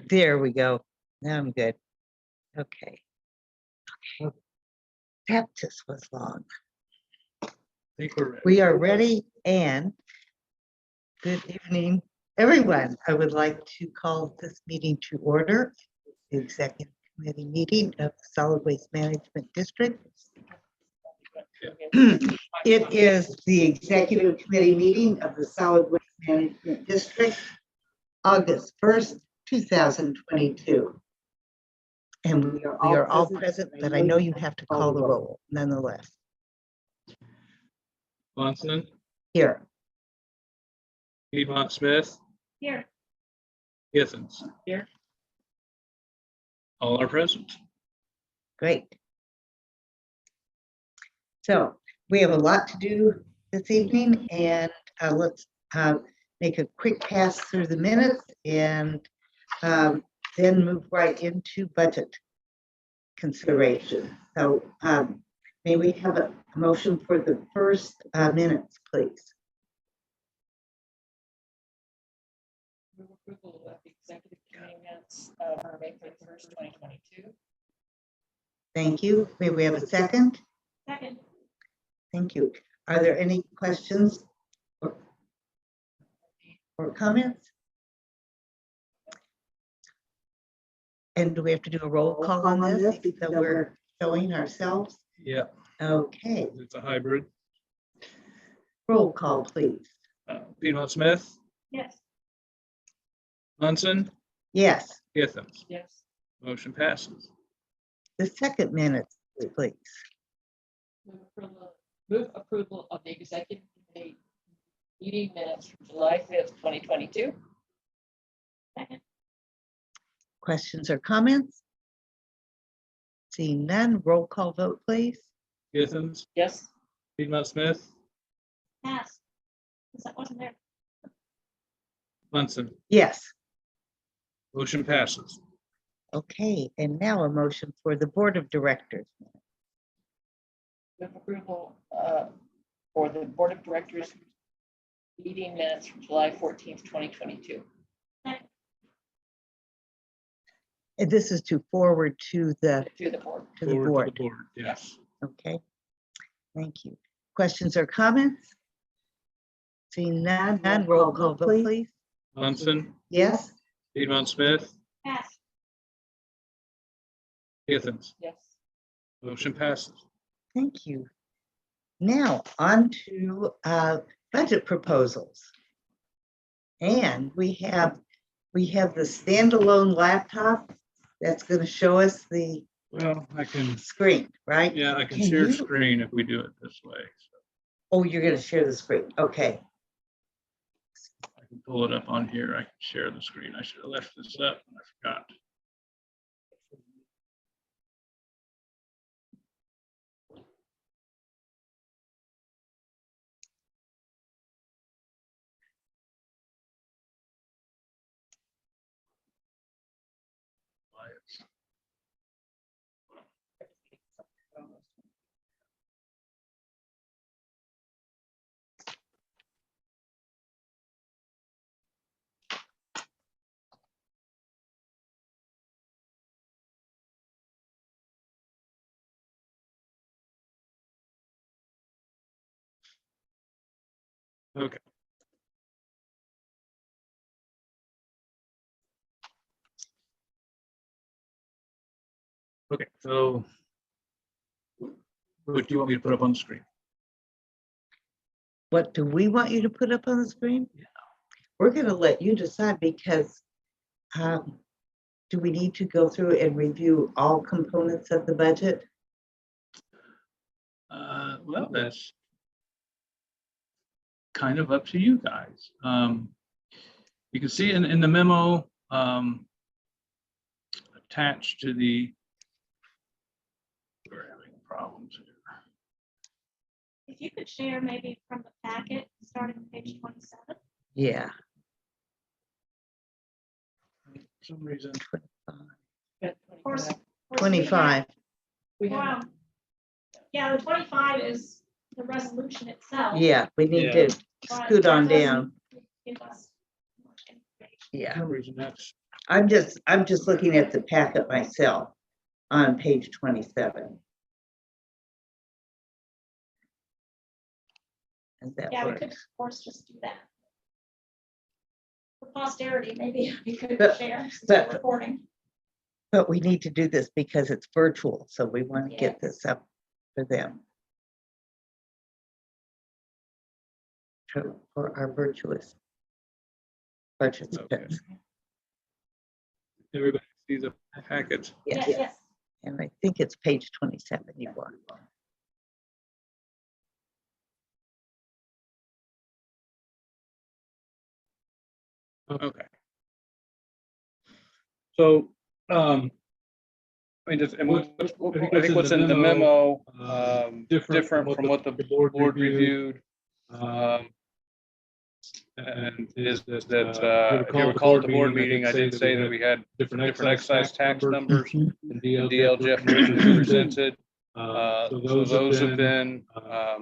There we go. Now I'm good. Okay. That just was long. Think we're ready. We are ready, and good evening, everyone. I would like to call this meeting to order, the Executive Committee meeting of the Solid Waste Management District. It is the Executive Committee meeting of the Solid Waste Management District, August 1st, 2022. And we are all present, but I know you have to call the roll nonetheless. Monson, Here. Piedmont Smith, Here. Githens. Here. All are present. Great. So we have a lot to do this evening, and let's make a quick pass through the minutes and then move right into budget consideration. So may we have a motion for the first minutes, please? Move approval of the executive committee minutes of May 31st, 2022. Thank you. May we have a second? Second. Thank you. Are there any questions or comments? And do we have to do a roll call on this that we're showing ourselves? Yeah, Okay, it's a hybrid. roll call, please. Piedmont Smith, Yes. Munson, Yes, Githens. Yes. Motion passes. the second minutes, please. Move approval of the executive committee meeting minutes from July 5th, 2022. Second. Questions or comments? Seeing none, roll call vote, please. Githens, Yes. Piedmont Smith, Pass. That wasn't there. Munson. Yes. Motion passes. Okay, and now a motion for the Board of Directors. Move approval for the board of directors meeting minutes from July 14th, 2022. And this is to forward to the To the board. Forward to the board, yes. Okay, thank you. Questions or comments? Seeing none, roll call vote, please. Munson, Yes? Piedmont Smith, Pass. Githens. Yes. Motion passes. Thank you. Now on to budget proposals. And we have the standalone laptop that's going to show us the Well, I can, screen, right? yeah, I can Can share you- screen if we do it this way. So Oh, you're going to share the screen. Okay. I can pull it up on here. I can share the screen. I should have left this up and I forgot. Okay. Okay, so what do you want me to put up on the screen? What do we want you to put up on the screen? We're going to let you decide because do we need to go through and review all components of the budget? Well, that's kind of up to you guys. You can see in the memo attached to the, we're having problems here. If you could share maybe from the packet, starting on page 27. Yeah. For some reason, Or- 25. We have, Wow. Yeah, the 25 is the resolution itself. Yeah, we need Yeah. to scoot on down. Give us much information. Yeah, some reason that's, I'm just looking at the packet myself on page 27. And that Yeah, we could, of works. course, just do that. For posterity, maybe we could But- share since but- we're recording. But we need to do this because it's virtual, so we want to get this up for them. For our virtuous participants. everybody sees a packet. Yes, Yes, yes. and I think it's page 27 you want. Okay. So, I mean, just, and I think what's in the memo, different from what the board reviewed. And is that, if you recall at the board meeting, I did say that we had different excise tax numbers Mhm. and DLGF originally presented. So those have been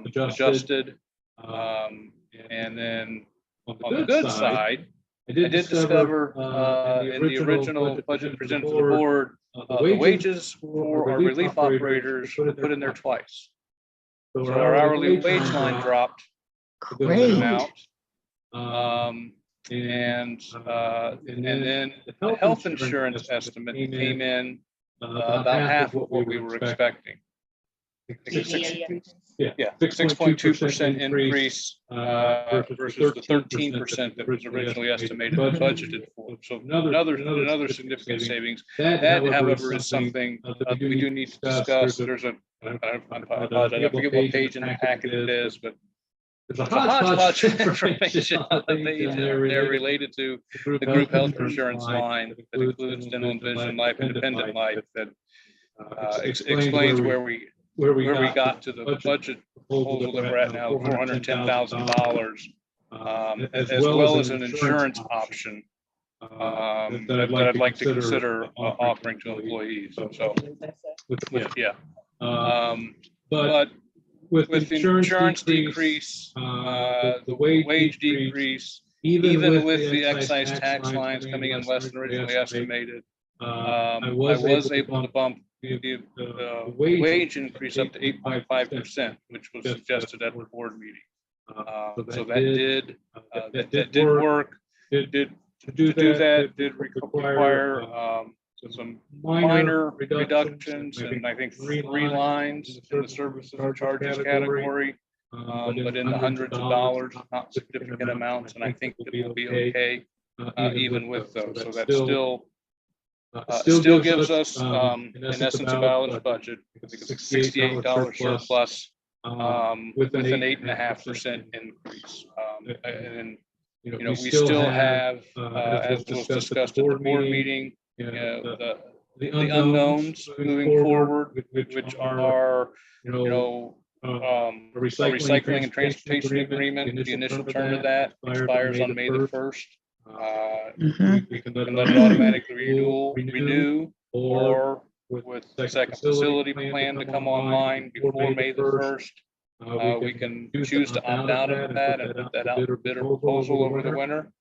adjusted. And then on the good side, I did discover in the original budget presented to the board, the wages for our relief operators were put in there twice. So our hourly wage line dropped a good Great. amount. And then the health insurance estimate came in about half of what we were expecting. Yeah, 6.2% increase versus the 13% that was originally estimated and budgeted for. So another significant savings. That, however, is something that we do need to discuss. There's I apologize, I forget what page in the packet it is, but there's a hodgepodge of information on the page there related to the group health insurance line that includes dental and vision, life, independent life, that explains where we got to the budget proposal that we're at now, $410,000, as well as an insurance option that I'd like to consider offering to employees. So, yeah. But with the insurance decrease, the wage decrease, even with the excise tax lines coming in less than originally estimated, I was able to bump the wage increase up to 8.5%, which was suggested at the board meeting. So that did work. To do that did require some minor reductions, and I think 3 lines in the services and charges category, but in the hundreds of dollars, not significant amounts, and I think that we'll be okay even with those. So that still gives us, in essence, a balanced budget. I think it's a $68 surplus with an 8.5% increase. And we still have, as was discussed at the board meeting, the unknowns moving forward, which are, a recycling and transportation agreement. The initial term of that expires on May the 1st. We can let it automatically renew, or with the second facility plan to come online before May the 1st. We can choose to opt out of that and put that out for bid or proposal over the winter.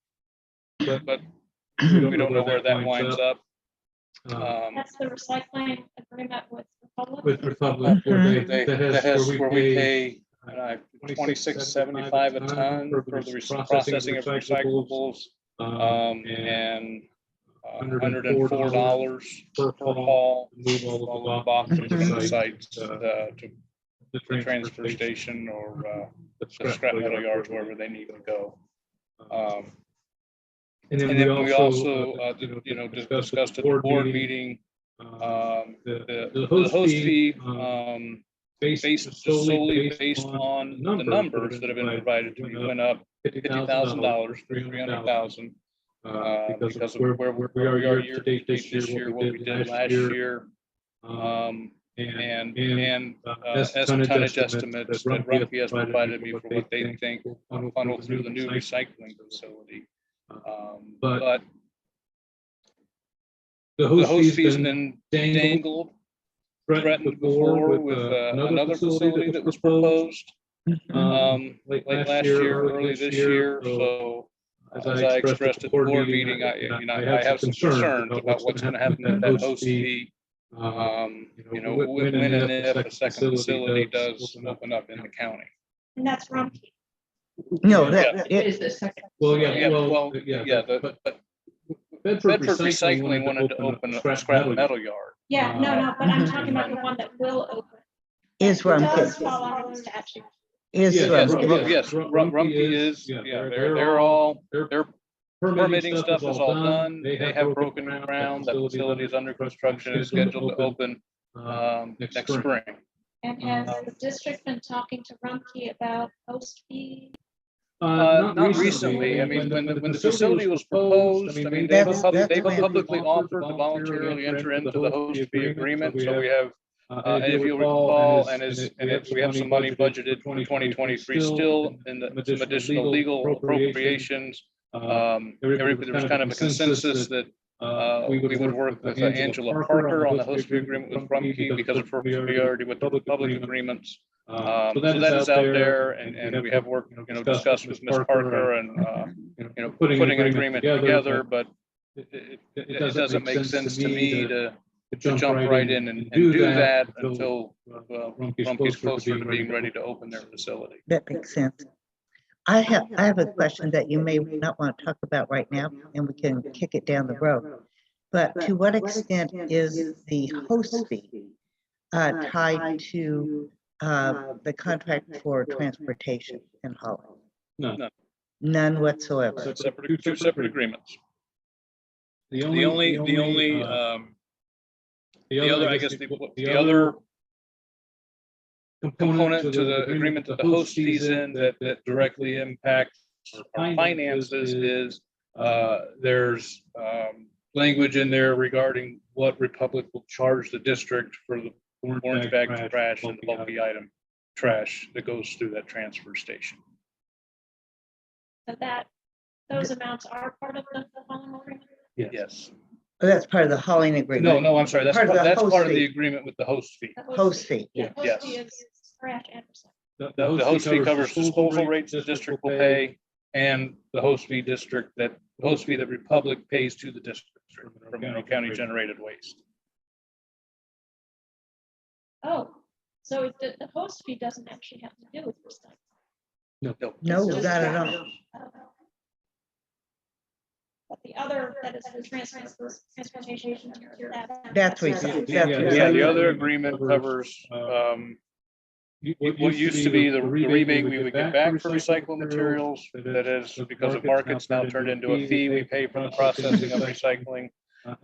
But we don't know where that winds up. That's the recycling agreement with Republic. With Republic, where we pay $26.75 a ton for the processing of recyclables, and $104 per haul to move all the boxes from the sites to the transfer station or the scrap metal yards, wherever they need to go. And then we also discussed at the board meeting the host fee solely based on the numbers that have been provided to me went up $50,000 for 300,000 because of where we are year to date this year, what we did last year. And as tonnage estimates that Rumpke has provided me for what they think will funnel through the new recycling facility. But the host fee has been dangled, threatened before with another facility that was proposed late last year, early this year. So as I expressed at the board meeting, I have some concerns about what's going to happen with that host fee. When and if a second facility does open up in the county. And that's Rumpke. No, Yeah. that, It it, is the second. But Bedford Recycling wanted to open a scrap metal yard. Yeah, no, but I'm talking about the one that will open. is That does Rumpke, fall under the statute. is Yes, Rumpke. yes, Rumpke is, they're all, their permitting stuff is all done. They have broken ground. That facility is under construction and is scheduled to open next spring. And has the district been talking to Rumpke about host fee? Not recently. I mean, when the facility was proposed, I mean, they publicly offered to voluntarily enter into the host fee agreement. So we have, if you'll recall, and as we have some money budgeted for 2023 still in some additional legal appropriations. There was kind of a consensus that we would work with Angela Parker on the host fee agreement with Rumpke because of her familiarity with the public agreements. So that is out there, and we have worked, discussed with Ms. Parker and, putting an agreement together, but it doesn't make sense to me to jump right in and do that until Rumpke's closer to being ready to open their facility. That makes sense. I have a question that you may not want to talk about right now, and we can kick it down the road. But to what extent is the host fee tied to the contract for transportation and hauling? None whatsoever. Two separate agreements. The other component to the agreement that the host fees in that directly impacts our finances is there's language in there regarding what Republic will charge the district for the orange bag trash and bulky item trash that goes through that transfer station. So that those amounts are part of the hauling agreement? Yes. Oh, that's part of the hauling agreement. No, I'm sorry. That's Part of the part host of the fee. agreement with the host fee. The Host fee. Yeah, host Yes. fee is trash and recycling. The host fee covers disposal rates the district will pay and the host fee that Republic pays to the district from Monroe County generated waste. Oh, so the host fee doesn't actually have to do with recycling. No, It's just not at trash. all. But the other, that is the transportation. That's recycling. Yeah, the other agreement covers what used to be the rebate we would get back for recycled materials. That is, because of markets now turned into a fee we pay for the processing of recycling,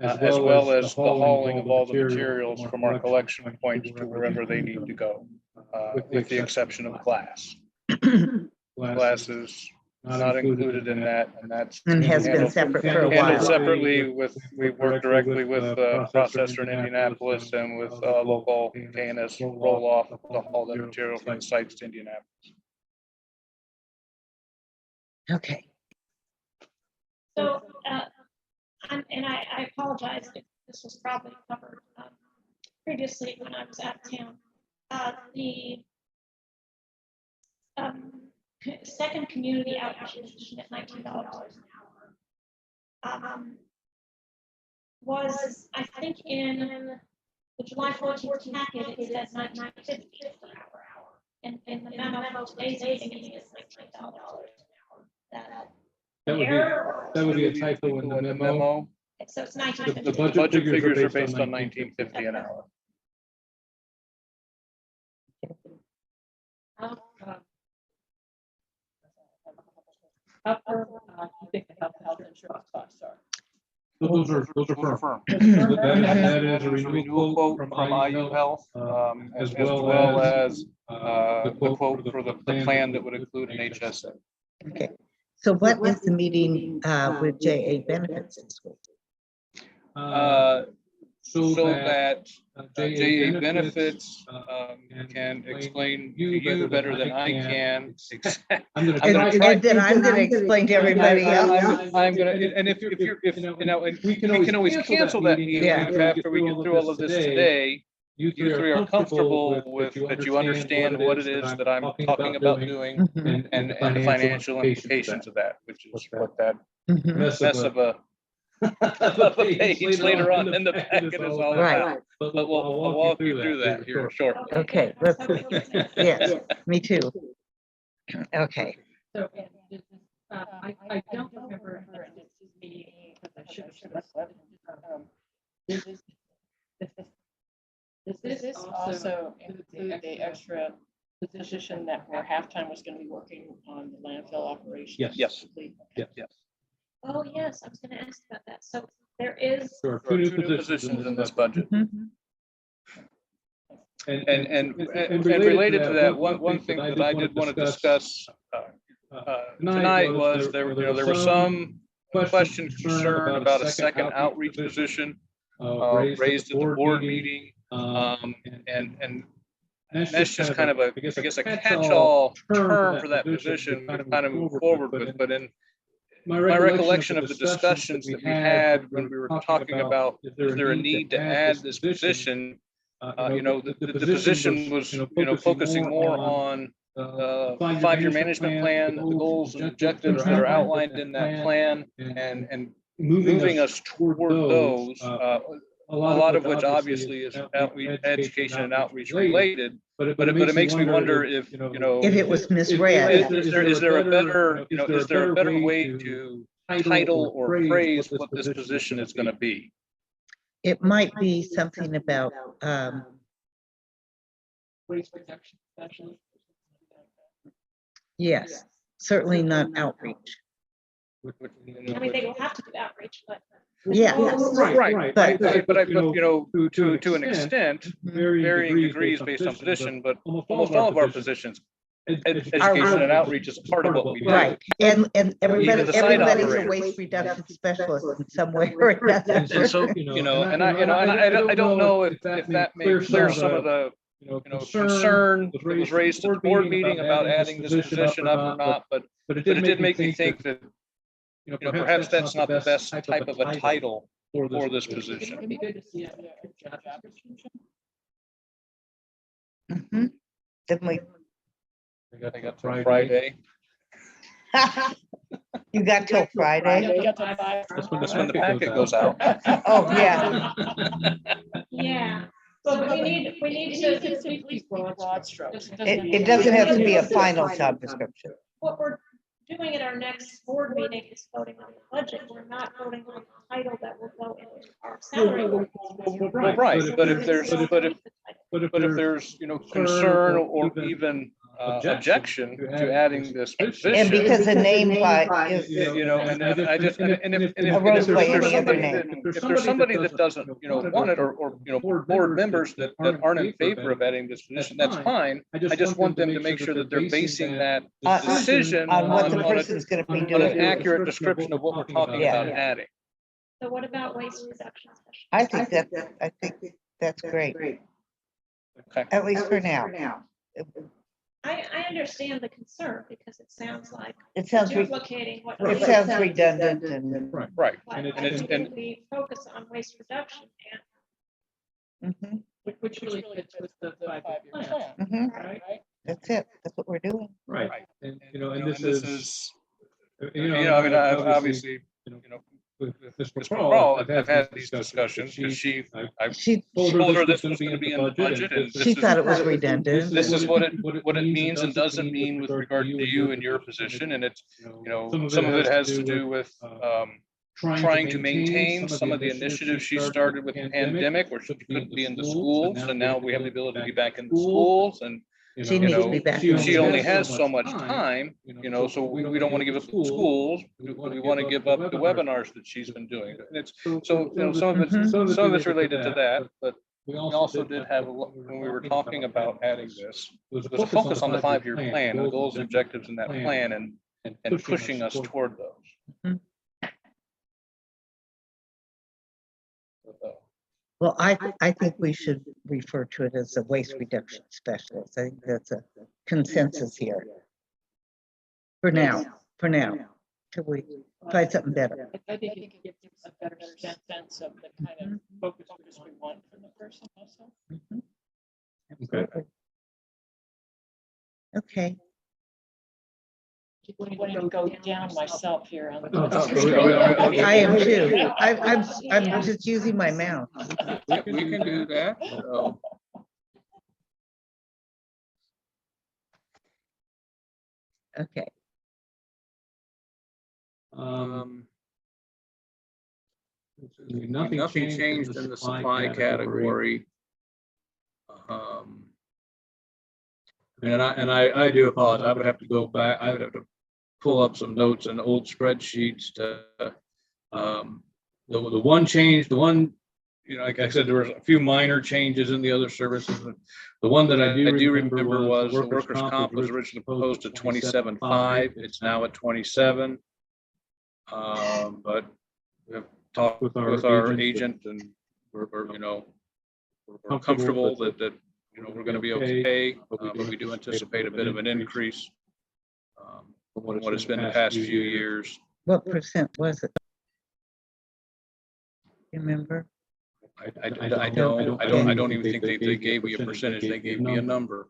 as well as the hauling of all the materials from our collection points to wherever they need to go, with the exception of glass. Glass is not included in that, and that's And has been handled separate for a handled while. separately we work directly with a processor in Indianapolis and with local KNS roll off to haul that material from the sites to Indianapolis. Okay. So, and I apologize if this was probably covered previously when I was out of town. The second community outreach position at $19 an hour was, I think, in the July 14th packet, it says $19.50 per hour. And in the memo from today's meeting, it's $19 an hour. That would be a typo in the memo. So it's $19.50. The budget figures are based on $19.50 an hour. You think the health insurance costs are? Those are firm. That is a renewal quote from IU Health, as well as the quote for the plan that would include an HSA. Okay. So what is the meeting with JA benefits this week? So that JA benefits can explain to you better than I can. And then I'm gonna explain to everybody else. I'm gonna, and if you're, and we can always cancel that meeting Yeah. after we get through all of this today. you three are comfortable with, that you understand what it is that I'm talking about doing Mhm, and the financial implications of that, which is what that mhm. mess of a of a page later on in the packet is all Right. about. But I'll walk you through that here shortly. Okay, good. let's, So we'll just- yes, me too. Okay, So, and this is, I don't remember in this meeting, because I should have said Does this also include the extra position that where halftime was gonna be working on the landfill operation? Yes. Yes. Oh, yes, I was gonna ask about that. So there is, There are two new positions in this budget. mhm, And related to that, one thing that I did want to discuss tonight was there, there was some question, concern about a second outreach position raised at the board meeting. And that's just kind of a, I guess, a catch-all term for that position to kind of move forward with. But in my recollection of the discussions that we had when we were talking about, is there a need to add this position? The position was, focusing more on the five-year management plan, the goals and objectives that are outlined in that plan, and moving us toward those, a lot of which obviously is education and outreach related, but it makes me wonder if, if it was misread, is there a better, is there a better way to title or phrase what this position is going to be? it might be something about, Waste reduction specialist. yes, certainly not outreach. I mean, they will have to do outreach, but. Yeah, Right, But- but to an extent, varying degrees based on position, but almost all of our positions, education and outreach is part of what we do. right, and Even the site everybody's a operators. waste reduction specialist in some way or another. And so, and I don't know if that may clear some of the, concern that was raised at the board meeting about adding this position up or not, but it did make me think that, perhaps that's not the best type of a title for this position. It'd be good to see a job description. Mhm. Definitely. I got till Friday. You got till Friday? You got to five. That's when the packet goes out. Oh, yeah. Yeah, so we need to, These broad strokes. It doesn't have to be a final job description. what we're doing at our next board meeting is voting on the budget. We're not voting on the title that will go into our salary. Well, right, but if there's, concern or even objection to adding this position. And because the name is, And I just, and if Arose by there's any other somebody name. that, if there's somebody that doesn't, want it, or, board members that aren't in favor of adding this position, that's fine. I just want them to make sure that they're basing that decision on what the on person's gonna be an doing. accurate description of what we're talking Yeah. about adding. So what about waste reduction specialist? I think that's great, Okay. at least for now. I understand the concern because it sounds like It sounds, duplicating what. it sounds redundant and, Right. But And I it's, think if we focus on waste reduction and mhm, Which really fits with the 5-year plan, mhm, right? that's it, that's what we're doing. Right, and, and this is, obviously, with Ms. Ms. McCraw, McCraw, I've had these discussions because I've She, told her this was going to be in the budget, and she thought it was redundant. this is what it means and doesn't mean with regard to you and your position, and it's, some of it has to do with trying to maintain some of the initiatives she started with the pandemic, where she couldn't be in the schools, and now we have the ability to be back in the schools, and She needs to be back in she the only schools. has so much time, so we don't want to give up the schools, we want to give up the webinars that she's been doing. And it's, so, some of it's related to that, but we also did have, when we were talking about adding this, was a focus on the 5-year plan, and the goals and objectives in that plan, and pushing us toward those. Mhm. Well, I think we should refer to it as a waste reduction specialist. I think that's a consensus here. For now. till we find something better. I think it gives us a better sense of the kind of focus we want from the person also. Mhm. Okay. Absolutely. Okay, Keep wanting to go down myself here on. I am too. I'm just using my mouth. We can do that. So, Okay, um, Nothing changed in the supply category. And I do apologize. I would have to go back. I would have to pull up some notes and old spreadsheets to, the one change, the one, like I said, there was a few minor changes in the other services. But the one that I do remember was the workers' comp was originally proposed at 27.5. It's now at 27. But we have talked with our agent and we're comfortable that we're going to be okay, but we do anticipate a bit of an increase from what it's been the past few years. what percent was it? You remember? I don't even think they gave me a percentage. They gave me a number.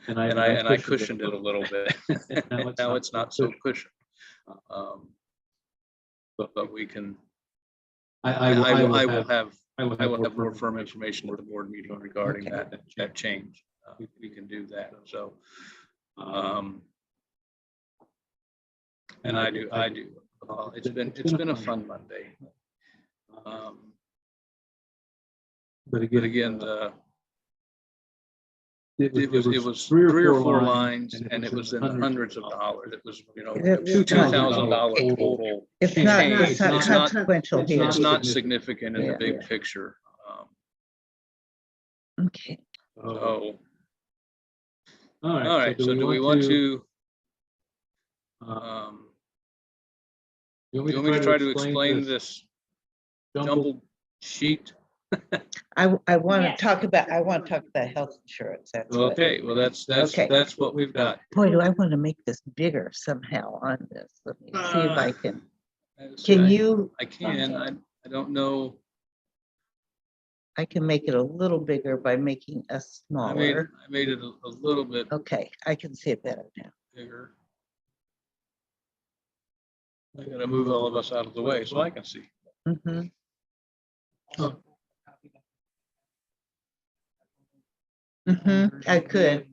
And I cushioned it a little bit. Now it's not so cushioned. But we can, I will have more firm information at the board meeting regarding Okay. that change. We can do that. So, and I do. It's been a fun Monday. But But again, it was three or four lines, and it was in the hundreds of dollars. It was It's $2,000 not- total. It's not change. It's not- consequential here. It's not significant in the Yeah. big picture. Okay, So, All all right. So do we want to? uh, Do you want me to try to explain this jumbled sheet? I want to Yes. talk about health insurance. That's what. Okay, well, that's Okay. what we've got. Boy, do I want to make this bigger somehow on this. Let me see if I can. As Can I- you, I can. I don't know. I can make it a little bigger by making us I made smaller. it a little bit Okay, I can see it better now. bigger. I gotta move all of us out of the way so I can see. Mhm. I could.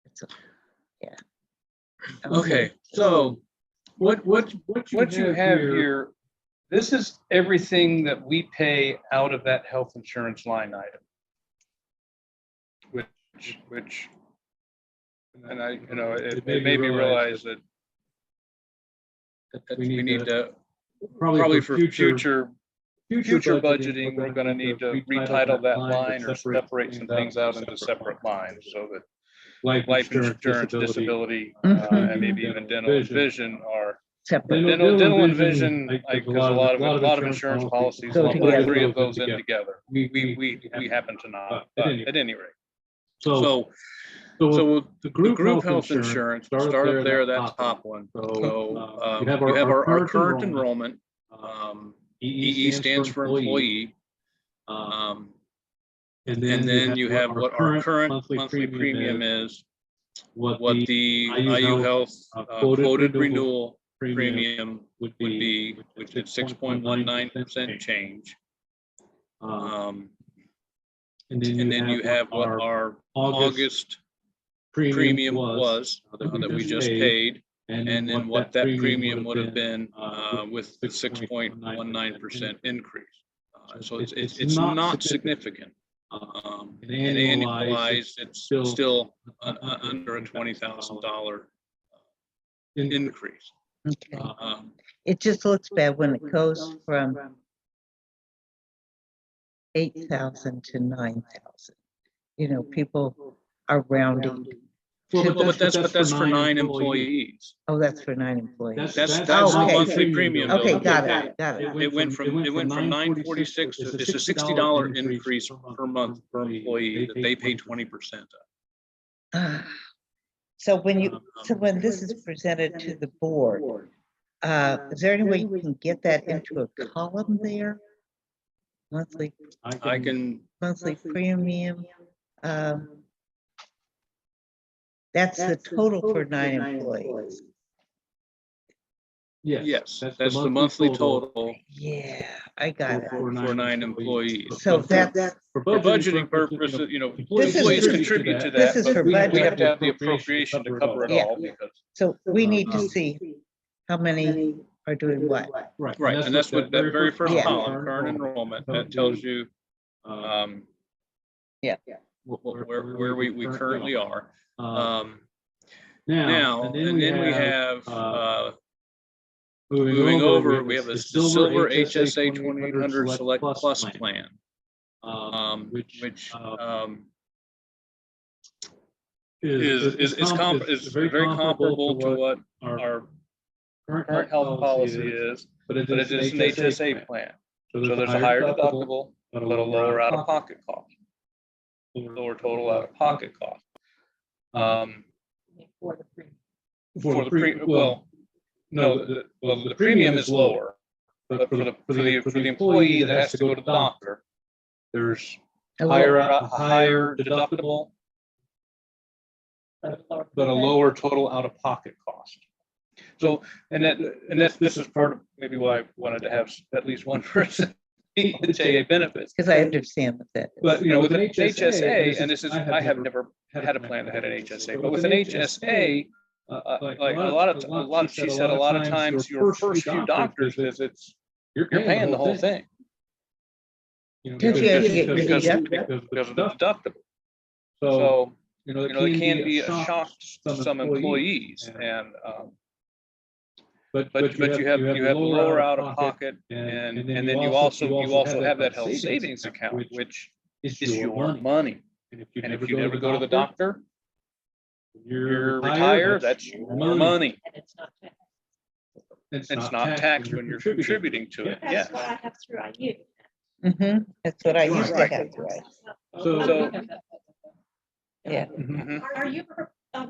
It's a- Yeah. Okay, so what you have here, this is everything that we pay out of that health insurance line item. Which, and it made me realize that we need to, probably for future budgeting, we're gonna need to retitle that line or separate some things out into separate lines so that life insurance, disability, and maybe even dental and vision are Separate. dental and vision, because a lot of insurance policies Go lump all together. three of those in together. We happen to not, but at any rate. So So the group health insurance, start up there, that top one. So you have our current enrollment. EE stands for employee. And then you have what our current monthly premium is, what the IU Health quoted renewal premium would be, which is 6.19% change. And then you have what our August premium was that we just paid, and then what that premium would have been with the 6.19% increase. So it's not significant. And annualized, it's still under a $20,000 increase. Okay. It just looks bad when it goes from 8,000 to 9,000. People are rounding. Well, but that's for 9 employees. Oh, that's for 9 employees. That's the okay. monthly premium. Okay, bill. got it. It went from 946 to, it's a $60 increase per month per employee that they pay 20% of. Ah, So when this is presented to the board, is there any way you can get that into a column there? Monthly I can, premium, that's the total for 9 employees. yes, that's the monthly total Yeah, I got it. for 9 employees. So that's, For budgeting purposes, you know, This is employees for- contribute to this that, is but for we have budget. to have the appropriation to cover it Yeah. all because. so we need to see how many are doing what. Right, and that's what that very first Yeah. column, current enrollment, that tells you, Yeah. where we currently are. Now, And then we have, moving over, we have the silver HSA 2800 Select Plus plan. Which is very comparable to what our current health policy is, but it is an HSA plan. So there's a higher deductible, but a lower out-of-pocket cost. Lower total out-of-pocket cost. For the premium. The premium is lower, but for the employee that has to go to the doctor, there's a higher deductible, but a lower total out-of-pocket cost. So, this is part of maybe why I wanted to have at least one person meet the JA benefits. Because I understand what that is. But, you know, with an HSA, and this is, I have never had a plan that had an HSA, but with an HSA, like a lot of, she said, a lot of times your first few doctor's visits, you're paying the whole thing. Because you have to get your Because of the deductible. So, you know, it can be a shock to some employees, and, but you have the lower out of pocket, and then you also have that health savings account, which is your money. And if you never go to the doctor, you're retired, that's your money. And it's not taxed. It's not taxed when you're contributing to it, yes. That's what I have through IU. That's what I used to have, right? So- Yeah. Mhm. Are you,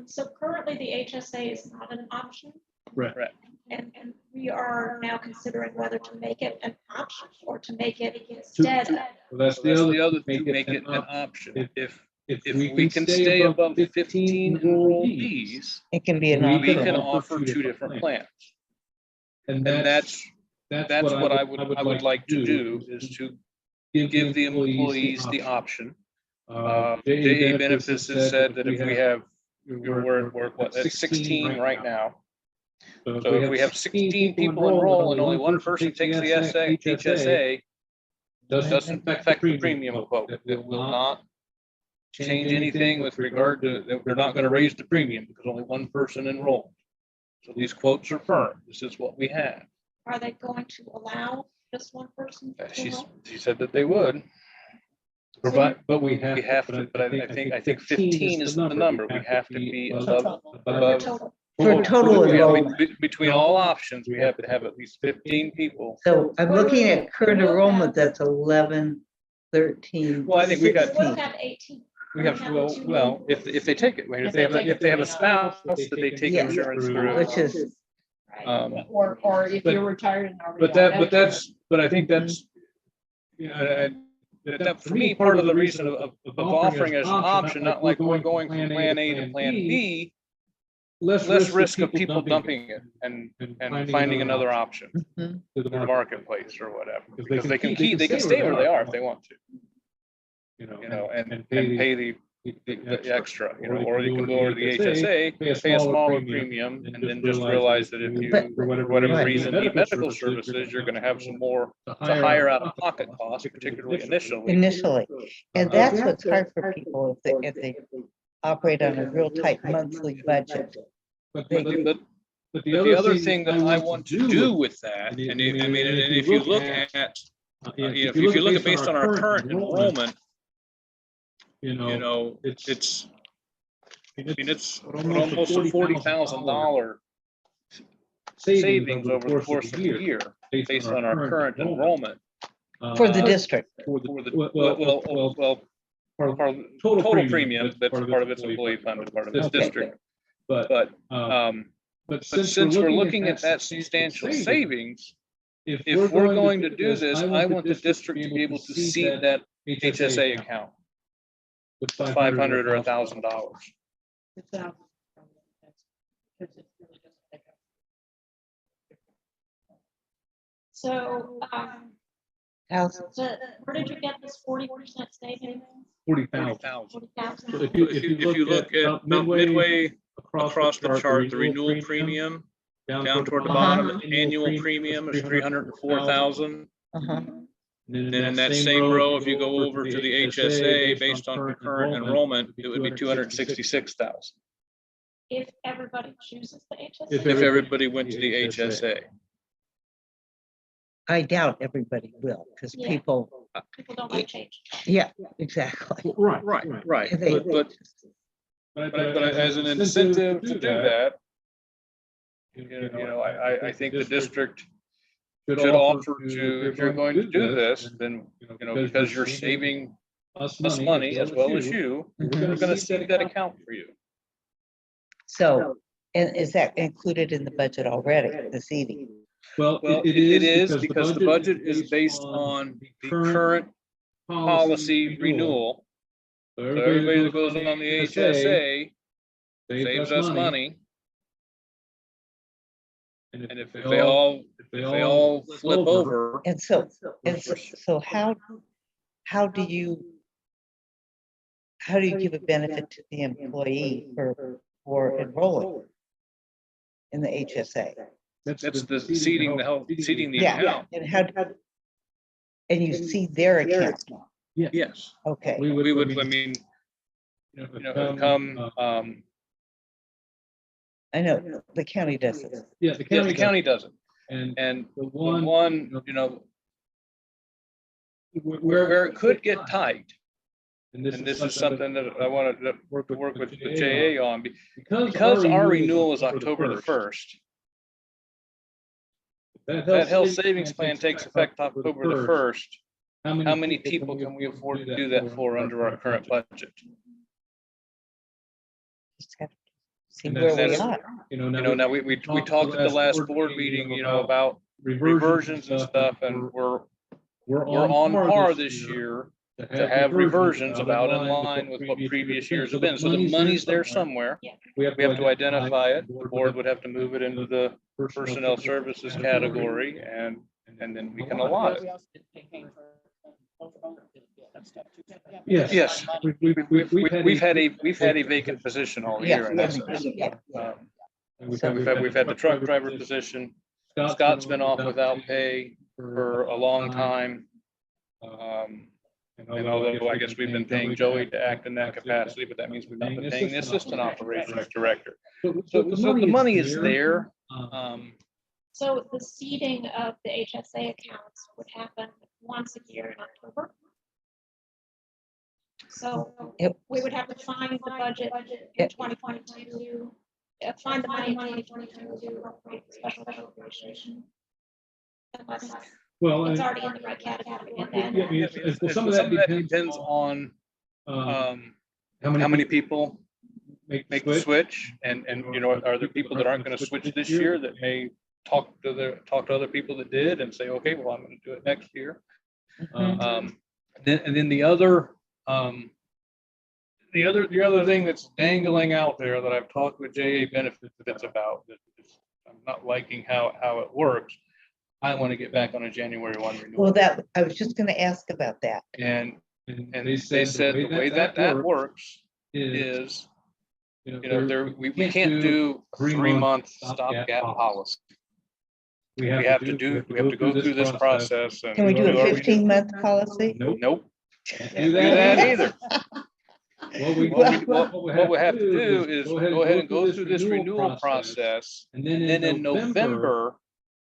so currently the HSA is not an option? Right. And we are now considering whether to make it an option or to make it instead of. Well, that's That's the the other, other, to make it an option. If we we can stay above 15 enrollees, It can be an we can option. offer 2 different plans. and And that's what I would like to do, is to give the employees the option. JA Benefits has said that if we have, we're what, at 16 right now. So if we have 16 people enroll and only one person takes the HSA, doesn't affect the premium quote. It will not change anything with regard to, they're not going to raise the premium because only one person enrolled. So these quotes are firm. This is what we have. Are they going to allow just one person? to enroll? She said that they would. but we have to, but I think 15 is the number. We have to be above. Total. For total enrollment. Between all options, we have to have at least 15 people. So I'm looking at current enrollment, that's 11, 13. Well, I think we got, 16. We'll have 18. we have, well, if they take it, if they have a spouse that they take Yeah. insurance through. Which is, Right. Or if but- you're retired and already. But I think that's, you know, that for me, part of the reason of offering as an option, not like we're going from plan A to plan B, less risk of people dumping it and finding another option Mhm. to the marketplace or whatever, because they can stay where they are if they want to, you know, and pay the extra, you know, or you can go over to the HSA, pay a smaller premium, and then just realize that if you, for whatever reason, need medical services, you're gonna have some more, the higher out-of-pocket costs, particularly initially. And that's what's hard for people if they operate on a real tight monthly budget. But the other thing that I want to do with that, and if you look at, if you look at based on our current enrollment, you know, it's almost a $40,000 savings over the course of the year, based on our current enrollment. For the district. For the total premium, that's part of it's employee funded, part of it's Okay. district. But since we're looking at that substantial savings, if we're going to do this, I want the district to be able to seed that HSA account with $500 or $1,000. So, Thousand. where did you get this 40% savings? 40,000. 40,000? So If you look at about midway across the chart, the renewal premium down toward the bottom, annual premium is 304,000. Uh-huh. Then in that same row, if you go over to the HSA based on concurrent enrollment, it would be 266,000 If everybody chooses the HSA? if everybody went to the HSA. I doubt everybody will, because Yeah. people, People don't like change. yeah, exactly. Right. They- But as an incentive to do that, I think the district should offer to, if you're going to do this, then, because you're saving us money as well as you, we're gonna seed that account for you. So, and is that included in the budget already, the seating? Well, Well, it is because the budget is based on the current policy renewal. So So everybody that goes on the HSA saves us money. And if they all flip over, And so, so how do you give a benefit to the employee for enrolling in the HSA? that's the seeding the Yeah, account. and you see their account, Yes. okay. We would, I mean, come, I know, the county does it. Yeah, the county does it. And the the one, where it could get tight, and this is something that I wanted to work with the JA on, because our renewal is October the 1st. That health savings plan takes effect October the 1st. How many people can we afford to do that for under our current budget? Just have to See And where we that's- are. Now we talked at the last board meeting, about reversions and stuff, and we're on par this year to have reversions about in line with what previous years have been. So the money's there somewhere. Yeah. We have to identify it. The board would have to move it into the personnel services category, and then we can allot it. Yes, we've had a vacant position all year in essence. Yeah. And we've had the truck driver position. Scott's been off without pay for a long time. And although I guess we've been paying Joey to act in that capacity, but that means we've not been paying the assistant operations director. So the money is there. So the seeding of the HSA accounts would happen once a year in October. So Yep. we would have to find the budget in 2022, find the money in 2022 to appropriate the special appropriation. Unless Well, it's already in the right category and yeah, then. I mean, Well, some of that depends on how many people make the switch, and are there people that aren't going to switch this year that may talk to other people that did and say, okay, well, I'm going to do it next year. Then the other thing that's dangling out there that I've talked with JA Benefits about, that I'm not liking how it works. I want to get back on a January 1 renewal. Well, I was just gonna ask about that. And they said the way that works is, we can't do a 3-month stopgap policy. We have to go through this process. And Can we do a our 15-month policy? Nope. Can't Do that either. What What we have to do is go ahead and go through this renewal process. And And then in November,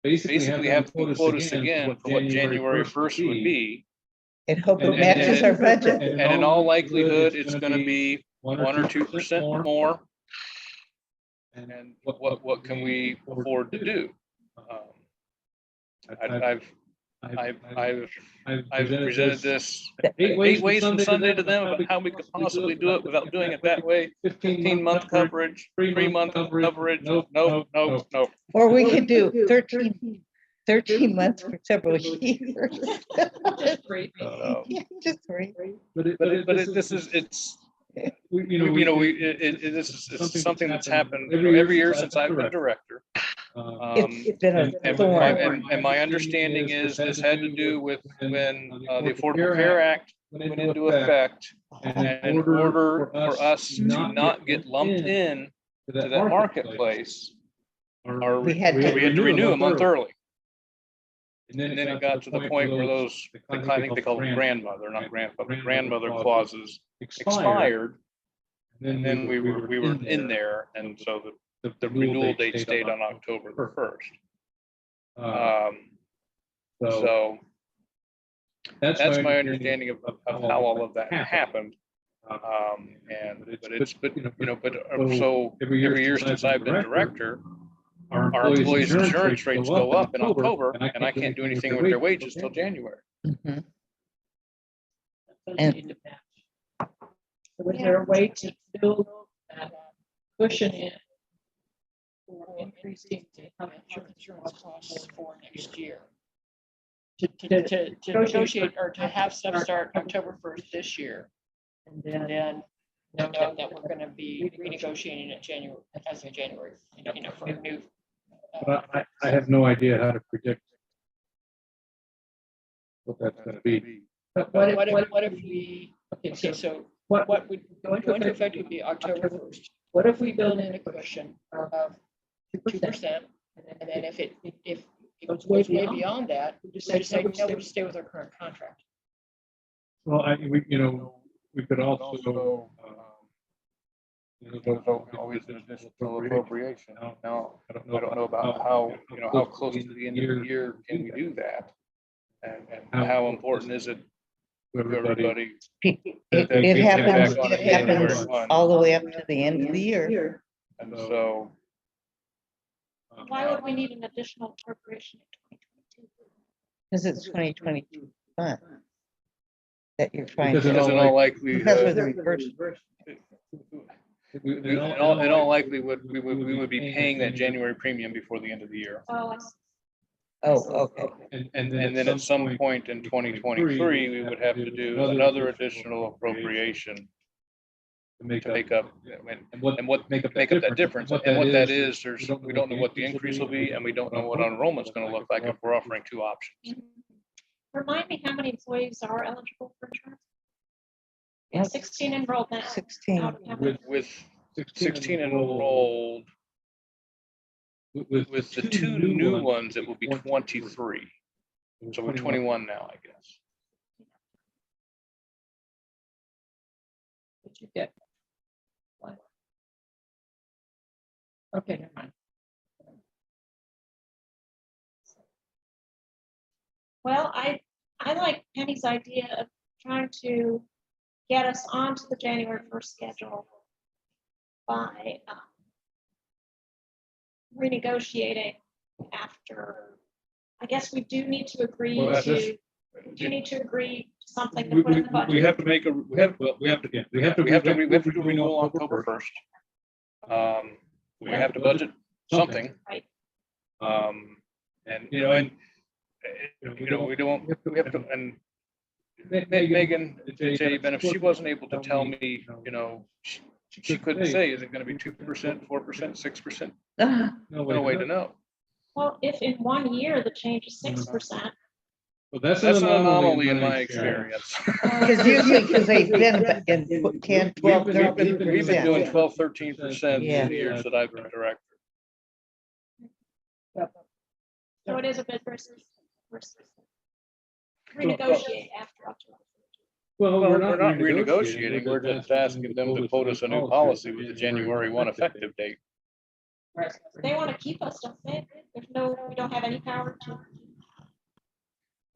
basically have to quote us again for what January 1st would be. And hope it And- matches our budget. And in all likelihood, it's going to be 1 or 2% more. And what can we afford to do? I've presented this 8 ways from Sunday to them about how we could possibly do it without doing it that way. 15-month coverage, 3-month coverage. Nope. Or we could do 13 months for several years. Just brief. Yeah, just three. This is, it's, this is something that's happened every year since I've been director. It's been a thorn. And my understanding is this had to do with when the Affordable Care Act went into effect. And in order for us to not get lumped in to that marketplace, We had to renew a month early. And then it got to the point where those, I think they call them grandmother, not grandfather, grandmother clauses expired. And then we were in there, and so the renewal date stayed on October the 1st. So that's my understanding of how all of that happened. So every year since I've been director, our employees' insurance rates go up in October, and I can't do anything with their wages till January. Mhm. And was there a way to build that cushion in for increasing how much insurance costs for next year? To negotiate or to have stuff start October 1st this year, and then know that we're going to be renegotiating it January, as of January, for a new. But I have no idea how to predict what that's gonna be. What if we, okay, so what would go into effect would be October 1st. What if we build in a cushion of 2%? And then if it goes way beyond that, we just say, no, we'll stay with our current contract. Well, we could also, Always an additional appropriation. Now, I don't know about how, how close to the end of the year can we do that? And how important is it to everybody? It happens, on it January happens 1. all the way up to the end of the year. And so, Why would we need an additional appropriation in 2022? Because it's 2022 fund that you're trying because in to. all That's where likelihood, the reverse. in all likelihood, we would be paying that January premium before the end of the year. Oh, I see. Oh, okay. And then at some point in 2023, we would have to do another additional appropriation to make up and what make up that difference. And what that is, we don't know what the increase will be, and we don't know what our enrollment's going to look like if we're offering two options. Remind me how many employees are eligible for insurance? Yeah. 16 enrolled now. 16. Out of how many? With 16 enrolled, with the two new ones, it will be 23. So we're 21 now, I guess. Did you get? What? Okay, never mind. Well, I like Penny's idea of trying to get us onto the January 1st schedule by renegotiating after. I guess we do need to agree Well, to. Do you need to agree to something to put in the budget? We have to make we have to do renewal October 1st. We have to budget something. Right. And we have to, and Megan, Jay, Ben, if she wasn't able to tell me, she couldn't say, is it going to be 2%, 4%, 6%? No way to know. Well, if in 1 year the change is 6%. Well, That's an anomaly in my experience. Because usually, because they've been in 10, 12, We've been 13%. doing 12, 13% Yeah. in the years that I've been director. So it is a bit versus renegotiate after October. Well, Well, we're not renegotiating, we're just asking them to quote us a new policy with the January 1 effective date. They want to keep us, don't they? We don't have any power to.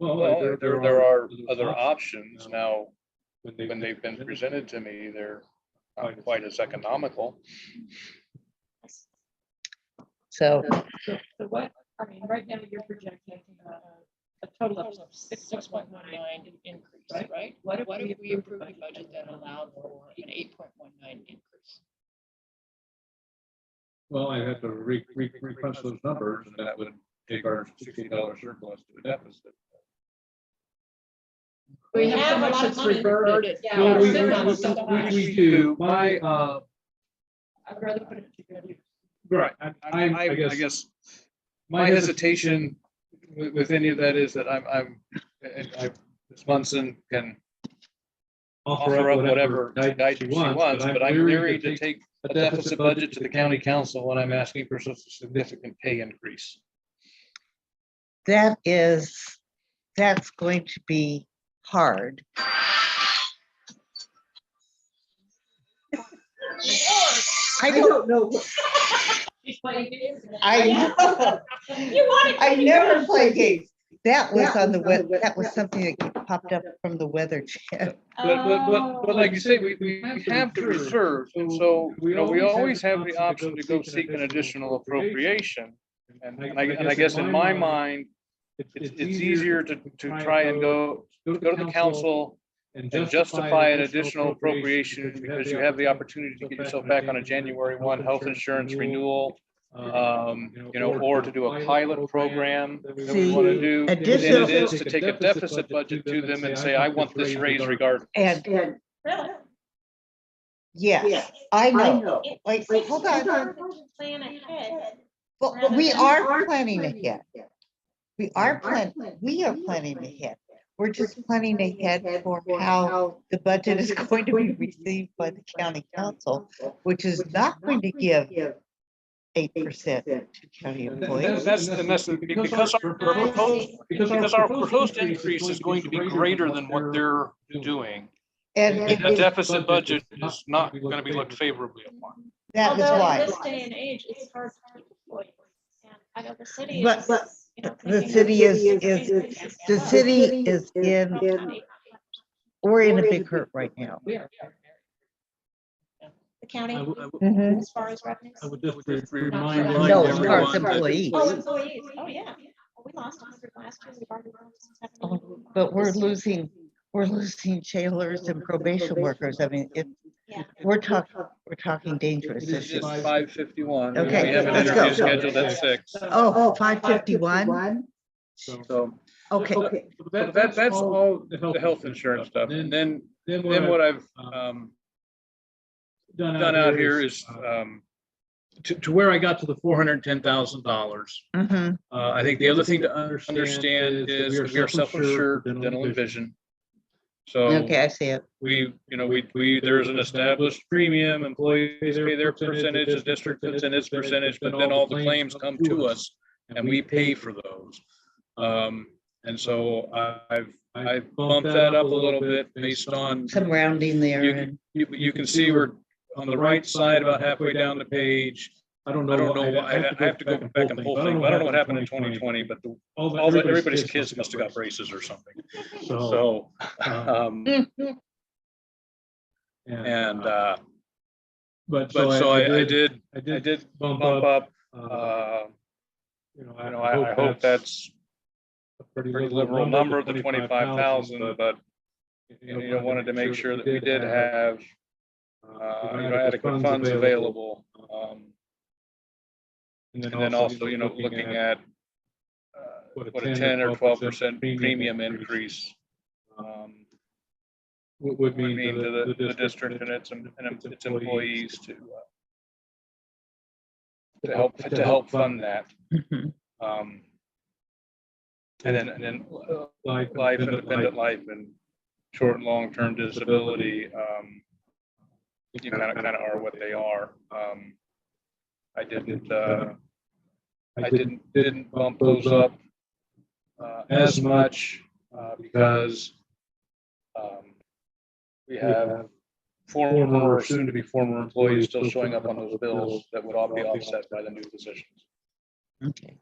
Well, there are other options now. When they've been presented to me, they're not quite as economical. So, So what, I mean, right now you're projecting a total of 6.19 increase, right? What if we approved a budget that allowed for an 8.19 increase? Well, I have to re-crunch those numbers, and that would take our $60 surplus to a deficit. We have so much that's reverted. Yeah, Well, we're we sitting on so much. do. I'd rather put it together. Right, I guess my hesitation with any of that is that Ms. Munson can offer up whatever guidance she wants, but I'm leery to take a deficit budget to the county council when I'm asking for such a significant pay increase. That's going to be hard. I don't know. She's playing games. I know. I never play games. That was on the web. That was something that popped up from the weather chat. But like you say, we have the reserve, and so, we always have the option to go seek an additional appropriation. And I guess in my mind, it's easier to try and go to the council and justify an additional appropriation because you have the opportunity to get yourself back on a January 1 health insurance renewal. Or to do a pilot program that we want to do, than it is to take a deficit budget to them and say, I want this raise regardless. And Really? yes, I know. Like, hold on. Plan ahead. But we are planning ahead. We are planning ahead. We're just planning ahead for how the budget is going to be received by the county council, which is not going to give 8% to county employees. That's because our proposed increase is going to be greater than what they're doing. And The deficit budget is not going to be looked favorably upon. that is Although in why. this day and age, it's hard to keep employees. And I know the city But- is. but you know, The thinking city of- is in, we're in a big hurt right now. The county, Mhm. as far as revenues. I would just Remind No, as everyone far as that- employees, Oh, employees, oh, yeah. Well, we lost 100 last year. We've already lost 70. but we're losing jailers and probation workers. I mean, Yeah. we're talking dangerous It's issues. 5:51. Okay, We have an let's interview go. scheduled at 6. Oh, 551? So Okay, that's all the health insurance stuff. And then what I've done out here is to where I got to the $410,000. mhm, I think the other thing to understand is that we are self-insured for dental and vision. So okay, I see it. we, there's an established premium, employees pay their percentage, the district puts in its percentage, but then all the claims come to us and we pay for those. And so I've bumped that up a little bit based on, Some rounding there and, you can see we're on the right side, about halfway down the page. I don't I know. don't know, I have to go back and pull things. I don't know what happened in 2020, but everybody's kids must have got braces or something. So, and, But so I did bump bump up. up, I hope that's a pretty liberal number, the 25,000, but wanted to make sure that we did have adequate funds available. And then also, looking at what a 10 or 12% premium increase would mean to the district and its employees to help fund that. mhm. And then life, independent life, and short and long-term disability, you kind of are what they are. I didn't bump those up as much because we have former or soon to be former employees still showing up on those bills that would all be offset by the new positions. Okay.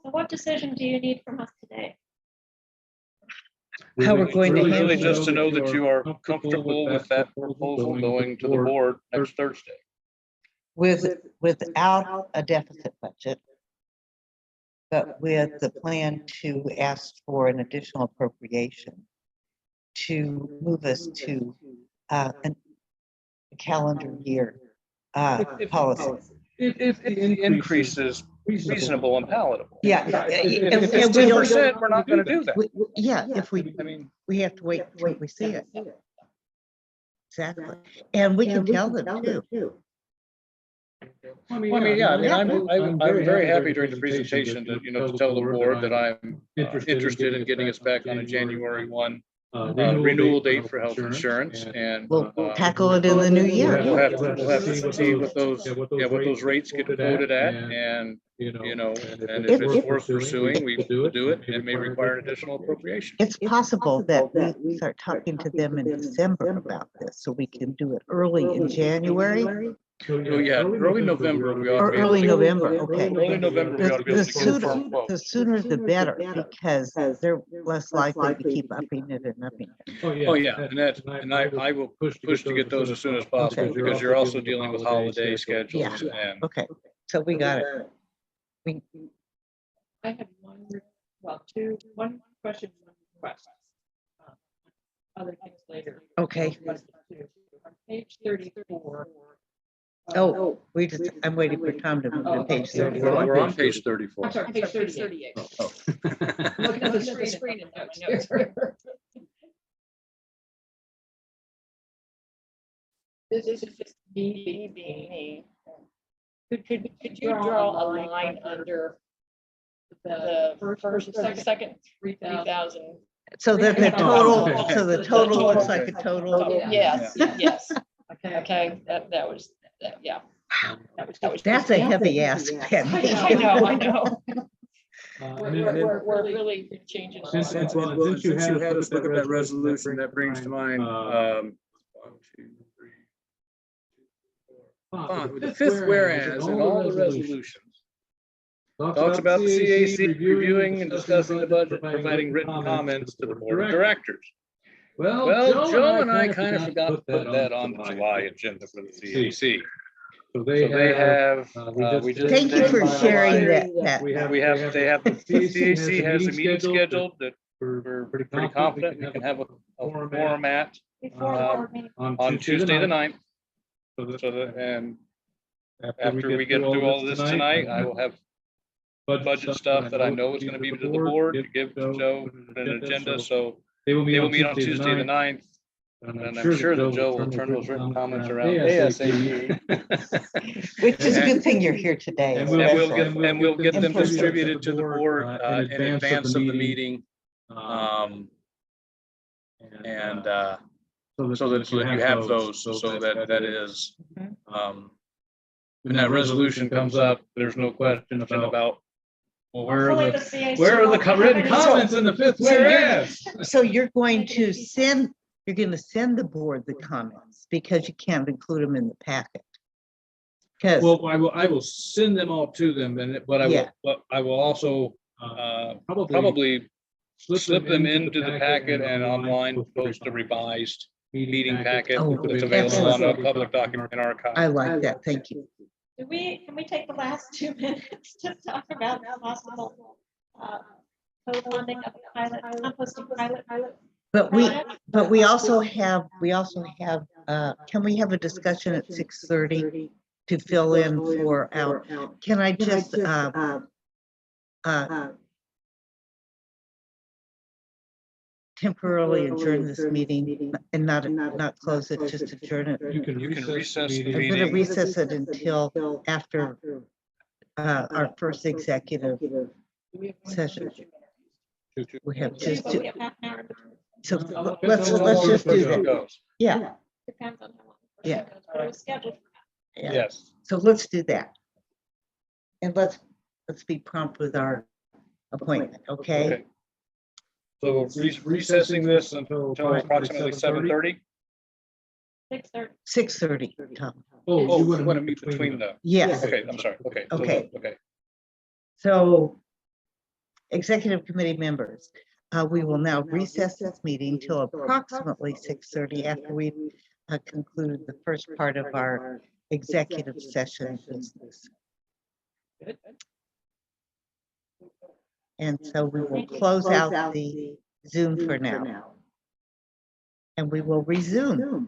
So what decision do you need from us today? How we're going to Really handle just to know that you are comfortable with that proposal going to the board next Thursday. without a deficit budget. but with the plan to ask for an additional appropriation to move us to a calendar year policy. If the increase is reasonable and palatable. Yeah. If it's 10%, we're not gonna do that. Yeah, if we, I mean, we have to wait until we see it. Exactly. And we can tell them too. I I'm very happy during the presentation to, to tell the board that I'm interested in getting us back on a January 1 renewal date for health insurance, and We'll tackle it in the new year. we'll have to see what those rates get quoted at, and, and if it's worth pursuing, we will do it, and it may require an additional appropriation. It's possible that we start talking to them in December about this, so we can do it early in January Oh, yeah, early November. We ought or to be able early to- November, okay. Early November, we ought to be The able to get a sooner, firm quote. the sooner the better, because they're less likely to keep upping it and upping it. Oh, yeah, and I will push to get those as soon as possible, Okay. because you're also dealing with holiday schedules, Yeah. and Okay, so we got it. I have one question, one request. Other things later. Okay. On page 34. Oh, I'm waiting for Tom to move to page we're 34. we're on page 34. I'm sorry, page 38. Oh. I'm looking at the screen and notes here. This is just me being me. Could you draw a line under the first, second 3,000? So that the total looks like a total. Yes, yes. Okay, that was, yeah. That's a heavy ask, Penny. I know. We're We're really changing. Since You had us look at that resolution, that brings to mind, the fifth whereas in all the resolutions talks about the CAC reviewing and discussing the budget, providing written comments to the board of directors. Well, Joe and I kind of forgot to put that on the July agenda for the CAC. So So they have, we just. Thank you for sharing that. They have, the CAC has a meeting scheduled that we're pretty confident we can have a forum at, Before the board meeting. on Tuesday the 9th. And after we get through all of this tonight, I will have budget stuff that I know is gonna be to the board to give to Joe, put an agenda, so they will they will meet on Tuesday the 9th. And I'm sure that Joe will turn those written comments around ASAP. Which is a good thing you're here today. And we'll get them distributed to the board in advance of the meeting. And so that you have those, so that is, when that resolution comes up, there's no question about, well, where are the written comments in the fifth whereas? So you're going to send the board the comments because you can't include them in the packet. Because Well, I will send them all to them, but I will also probably slip them into the packet and online post a revised meeting packet that's available on a public document archive. I like that. Thank you. Can we take the last 2 minutes to talk about the possible co-funding of a pilot, composting pilot? But we also have, can we have a discussion at 6:30 to fill in for our, can I just, temporarily adjourn this meeting and not close it, just adjourn it? You can recess the I'm gonna meeting. recess it until after our first executive session. We have just, We have half an hour. so let's just do that. Yeah, Depends on how long. Yeah. But it was scheduled. yeah. Yes. So let's do that. And let's be prompt with our appointment, okay? Okay. So recessing this until approximately 7:30. 6:30. 6:30, Tom. Oh, we want to meet between them. Yes. Okay, I'm sorry. Okay. Okay. Okay. So, executive committee members, we will now recess this meeting till approximately 6:30 after we conclude the first part of our executive session business. And so we will close out the Zoom for now. And we will resume.